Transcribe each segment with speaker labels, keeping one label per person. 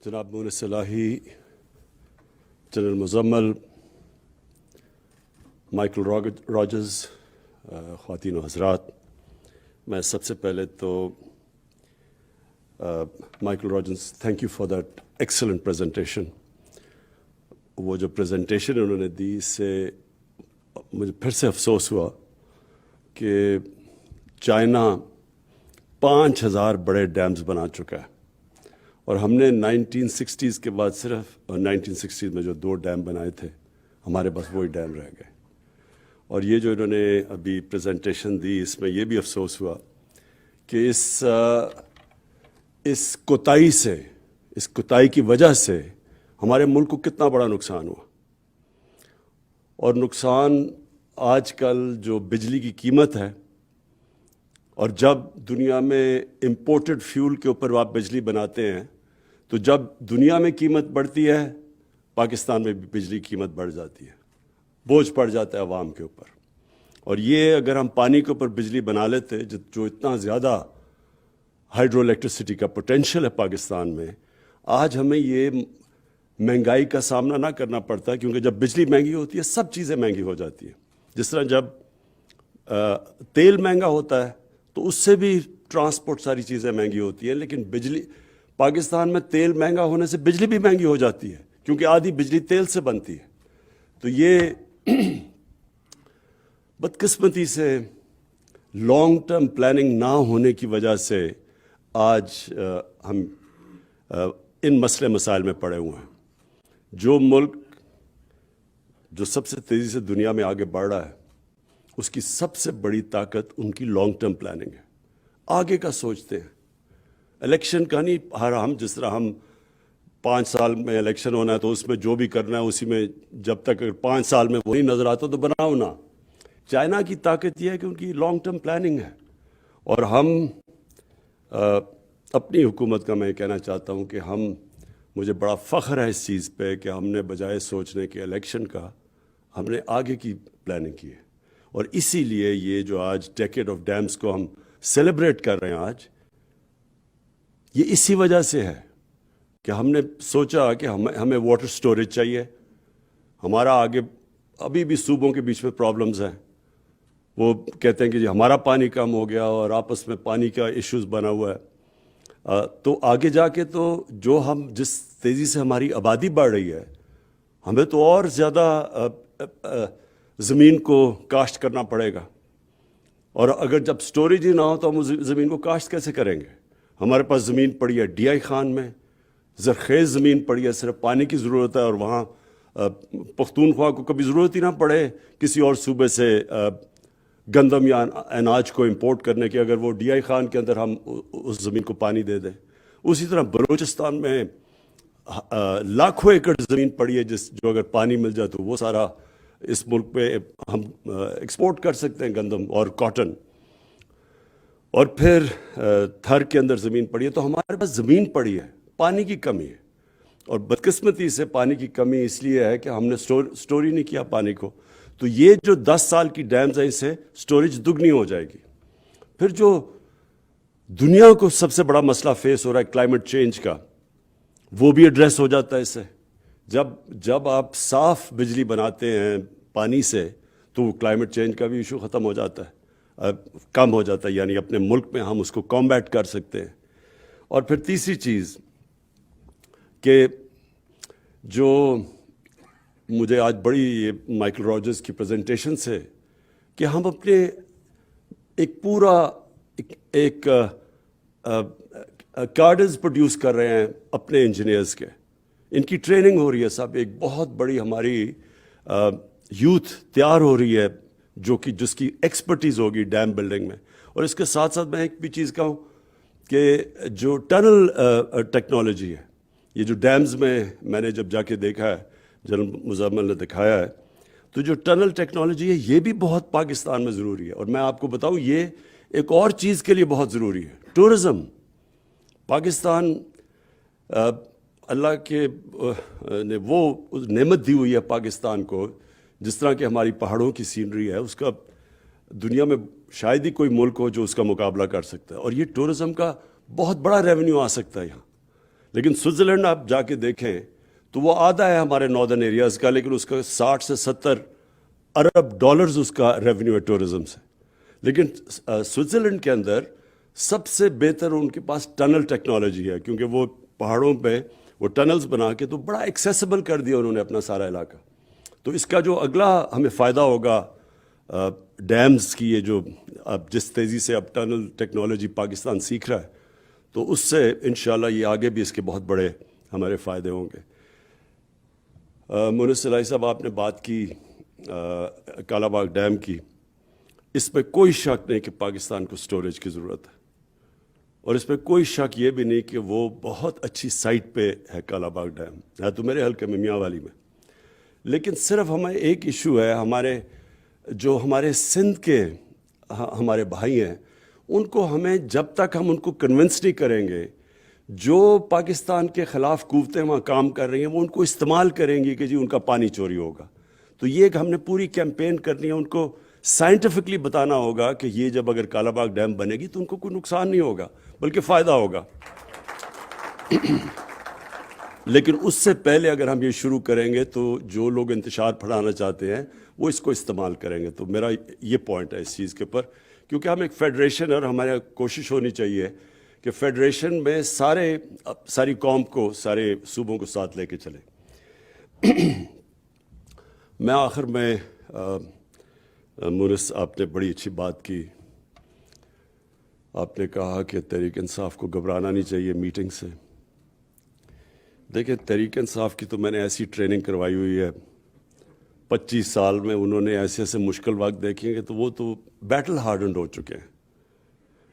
Speaker 1: جناب مونس صلاحی، general Muzammil, Michael Rogers, خواتین و حضرات، میں سب سے پہلے تو Michael Rogers thank you for that excellent presentation. وہ جو پریزنٹیشن انہوں نے دی، اس سے مجھے پھر سے افسوس ہوا کہ چائنا 5000 بڑے ڈیمز بنا چکا ہے اور ہم نے 1960s کے بعد صرف 1960s میں جو 2 ڈیم بنائے تھے، ہمارے پاس وہی ڈیم رہ گئے. اور یہ جو انہوں نے ابھی پریزنٹیشن دی، اس میں یہ بھی افسوس ہوا کہ اس کوتاہی سے، اس کوتاہی کی وجہ سے ہمارے ملک کو کتنا بڑا نقصان ہوا. اور نقصان آج کل جو بجلی کی قیمت ہے، اور جب دنیا میں امپورٹڈ فیول کے اوپر آپ بجلی بناتے ہیں تو جب دنیا میں قیمت بڑھتی ہے، پاکستان میں بھی بجلی کی قیمت بڑھ جاتی ہے، بوجھ پڑ جاتا ہے عوام کے اوپر. اور یہ اگر ہم پانی کے اوپر بجلی بنا لیتے، جو اتنا زیادہ ہائیڈرو الیکٹریسٹی کا پوٹینشیل ہے پاکستان میں، آج ہمیں یہ مہنگائی کا سامنا نہ کرنا پڑتا، کیونکہ جب بجلی مہنگی ہوتی ہے سب چیزیں مہنگی ہو جاتی ہیں. جس طرح جب تیل مہنگا ہوتا ہے تو اس سے بھی ٹرانسپورٹ ساری چیزیں مہنگی ہوتی ہیں، لیکن بجلی پاکستان میں تیل مہنگا ہونے سے بجلی بھی مہنگی ہو جاتی ہے، کیونکہ آدھی بجلی تیل سے بنتی ہے. تو یہ بدقسمتی سے لانگ ٹرم پلاننگ نہ ہونے کی وجہ سے آج ہم ان مسائل میں پڑے ہوئے ہیں. جو ملک جو سب سے تیزی سے دنیا میں آگے بڑھ رہا ہے، اس کی سب سے بڑی طاقت ان کی لانگ ٹرم پلاننگ ہے. آگے کا سوچتے ہیں، الیکشن کا نہیں. ہم جس طرح ہم 5 سال میں الیکشن ہونا ہے تو اس میں جو بھی کرنا ہے اسی میں، جب تک 5 سال میں وہ نہیں نظر آتا تو بناؤ نا. چائنا کی طاقت یہ ہے کہ ان کی لانگ ٹرم پلاننگ ہے. اور ہم اپنی حکومت کا میں کہنا چاہتا ہوں کہ مجھے بڑا فخر ہے اس چیز پہ کہ ہم نے بجائے سوچنے کے الیکشن کا، ہم نے آگے کی پلاننگ کی ہے. اور اسی لیے یہ جو آج ڈیکیڈ آف ڈیمز کو ہم سیلیبریٹ کر رہے ہیں آج، یہ اسی وجہ سے ہے کہ ہم نے سوچا کہ ہمیں واٹر سٹوریج چاہیے. ہمارا آگے ابھی بھی صوبوں کے بیچ میں پرابلمز ہیں. وہ کہتے ہیں کہ جی ہمارا پانی کم ہو گیا اور آپس میں پانی کا ایشوز بنا ہوا ہے. تو آگے جا کے تو جس تیزی سے ہماری آبادی بڑھ رہی ہے، ہمیں تو اور زیادہ زمین کو کاشت کرنا پڑے گا. اور اگر جب سٹوریج ہی نہ ہو تو ہم زمین کو کاشت کیسے کریں گے؟ ہمارے پاس زمین پڑی ہے ڈی آئی خان میں، زرخیز زمین پڑی ہے، صرف پانی کی ضرورت ہے. اور وہاں پختونخوا کو کبھی ضرورت ہی نہ پڑے کسی اور صوبے سے گندم یا اناج کو امپورٹ کرنے کی، اگر وہ ڈی آئی خان کے اندر ہم اس زمین کو پانی دے دیں. اسی طرح بلوچستان میں لاکھوں ایکڑ زمین پڑی ہے جو اگر پانی مل جائے تو وہ سارا اس ملک پہ ہم ایکسپورٹ کر سکتے ہیں، گندم اور کاٹن. اور پھر تھر کے اندر زمین پڑی ہے. تو ہمارے پاس زمین پڑی ہے، پانی کی کمی ہے. اور بدقسمتی سے پانی کی کمی اس لیے ہے کہ ہم نے سٹوری نہیں کیا پانی کو. تو یہ جو 10 سال کی ڈیمز ہیں، اس سے سٹوریج دگنی ہو جائے گی. پھر جو دنیا کو سب سے بڑا مسئلہ فیس ہو رہا ہے کلائمیٹ چینج کا، وہ بھی ایڈریس ہو جاتا ہے اس سے. جب آپ صاف بجلی بناتے ہیں پانی سے تو کلائمیٹ چینج کا بھی ایشو ختم ہو جاتا ہے، کم ہو جاتا ہے. یعنی اپنے ملک میں ہم اس کو کمبیٹ کر سکتے ہیں. اور پھر تیسری چیز کہ جو مجھے آج بڑی مائیکل راجرز کی پریزنٹیشن سے، کہ ہم اپنے ایک پورا ایک کارڈز پروڈیوس کر رہے ہیں اپنے انجینئرز کے. ان کی ٹریننگ ہو رہی ہے سب. ایک بہت بڑی ہماری یوتھ تیار ہو رہی ہے جس کی ایکسپرٹیز ہوگی ڈیم بلڈنگ میں. اور اس کے ساتھ ساتھ میں ایک بھی چیز کہوں کہ جو ٹنل ٹیکنالوجی ہے، یہ جو ڈیمز میں نے جب جا کے دیکھا ہے، جنرل مزمل نے دکھایا ہے، تو جو ٹنل ٹیکنالوجی ہے یہ بھی بہت پاکستان میں ضروری ہے. اور میں آپ کو بتاؤں یہ ایک اور چیز کے لیے بہت ضروری ہے، ٹورزم. پاکستان اللہ کے نے وہ نعمت دی ہوئی ہے پاکستان کو، جس طرح کہ ہماری پہاڑوں کی سینری ہے، اس کا دنیا میں شاید ہی کوئی ملک ہو جو اس کا مقابلہ کر سکتا ہے. اور یہ ٹورزم کا بہت بڑا ریونیو آ سکتا ہے یہاں. لیکن سوئٹزرلینڈ آپ جا کے دیکھیں تو وہ آدھا ہے ہمارے ناردرن ایریاز کا، لیکن اس کا 60 سے 70 ارب ڈالرز اس کا ریونیو ہے ٹورزم سے. لیکن سوئٹزرلینڈ کے اندر سب سے بہتر ان کے پاس ٹنل ٹیکنالوجی ہے، کیونکہ وہ پہاڑوں پہ وہ ٹنلز بنا کے تو بڑا ایکسیسیبل کر دیا انہوں نے اپنا سارا علاقہ. تو اس کا جو اگلا ہمیں فائدہ ہوگا ڈیمز کی، یہ جو اب جس تیزی سے اب ٹنل ٹیکنالوجی پاکستان سیکھ رہا ہے، تو اس سے انشاءاللہ یہ آگے بھی اس کے بہت بڑے ہمارے فائدے ہوں گے. مونس الہی صاحب، آپ نے بات کی کالا باغ ڈیم کی. اس پہ کوئی شک نہیں کہ پاکستان کو سٹوریج کی ضرورت ہے، اور اس پہ کوئی شک یہ بھی نہیں کہ وہ بہت اچھی سائٹ پہ ہے کالا باغ ڈیم، ہے تو میرے حلقے میں میاں والی میں. لیکن صرف ہمیں ایک ایشو ہے، ہمارے سندھ کے ہمارے بھائی ہیں، ان کو ہمیں جب تک ہم ان کو کنونس نہیں کریں گے، جو پاکستان کے خلاف قوتیں وہاں کام کر رہی ہیں وہ ان کو استعمال کریں گی کہ جی ان کا پانی چوری ہوگا. تو یہ کہ ہم نے پوری کیمپین کرنی ہے، ان کو سائنٹیفکلی بتانا ہوگا کہ یہ جب اگر کالا باغ ڈیم بنے گی تو ان کو کوئی نقصان نہیں ہوگا بلکہ فائدہ ہوگا. لیکن اس سے پہلے اگر ہم یہ شروع کریں گے تو جو لوگ انتشار پھیلانا چاہتے ہیں وہ اس کو استعمال کریں گے. تو میرا یہ پوائنٹ ہے اس چیز کے اوپر، کیونکہ ہم ایک فیڈریشن، اور ہمارا کوشش ہونی چاہیے کہ فیڈریشن میں ساری قوم کو، سارے صوبوں کو ساتھ لے کے چلیں. میں آخر میں مونس، آپ نے بڑی اچھی بات کی. آپ نے کہا کہ تحریک انصاف کو گھبرانا نہیں چاہیے میٹنگ سے. دیکھیں، تحریک انصاف کی تو میں نے ایسی ٹریننگ کروائی ہوئی ہے 25 سال میں. انہوں نے ایسے مشکل وقت دیکھیں گے تو وہ تو بیٹل ہارڈنڈ ہو چکے ہیں.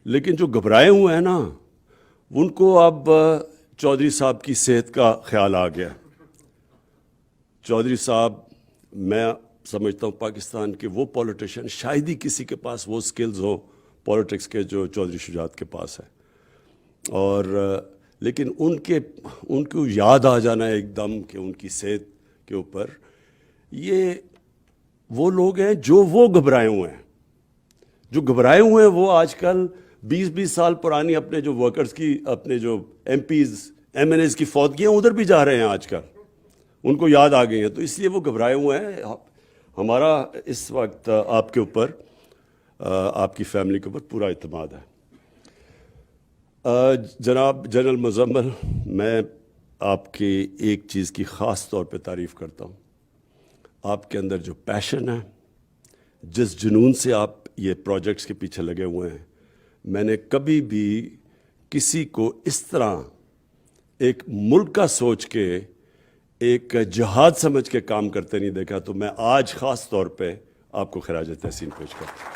Speaker 1: لیکن جو گھبرائے ہوئے ہیں نا، ان کو اب چودھری صاحب کی صحت کا خیال آ گیا. چودھری صاحب، میں سمجھتا ہوں پاکستان کے وہ پولیٹیشین، شاید ہی کسی کے پاس وہ سکلز ہو پولیٹکس کے جو چودھری شجاعت کے پاس ہے. اور لیکن ان کو یاد آ جانا ہے ایک دم کہ ان کی صحت کے اوپر، یہ وہ لوگ ہیں جو وہ گھبرائے ہوئے ہیں. جو گھبرائے ہوئے ہیں وہ آج کل 20 سال پرانی اپنے جو ورکرز کی، اپنے جو MPs MNAs کی فوتگیاں ادھر بھی جا رہے ہیں آج کل، ان کو یاد آ گئی ہیں. تو اس لیے وہ گھبرائے ہوئے ہیں. ہمارا اس وقت آپ کے اوپر، آپ کی فیملی کے اوپر پورا اعتماد ہے. جناب جنرل مزمل، میں آپ کی ایک چیز کی خاص طور پہ تعریف کرتا ہوں. آپ کے اندر جو پیشن ہے، جس جنون سے آپ یہ پروجیکٹس کے پیچھے لگے ہوئے ہیں، میں نے کبھی بھی کسی کو اس طرح ایک ملک کا سوچ کے، ایک جہاد سمجھ کے کام کرتے نہیں دیکھا. تو میں آج خاص طور پہ آپ کو خراج تحسین پیش کرتا ہوں.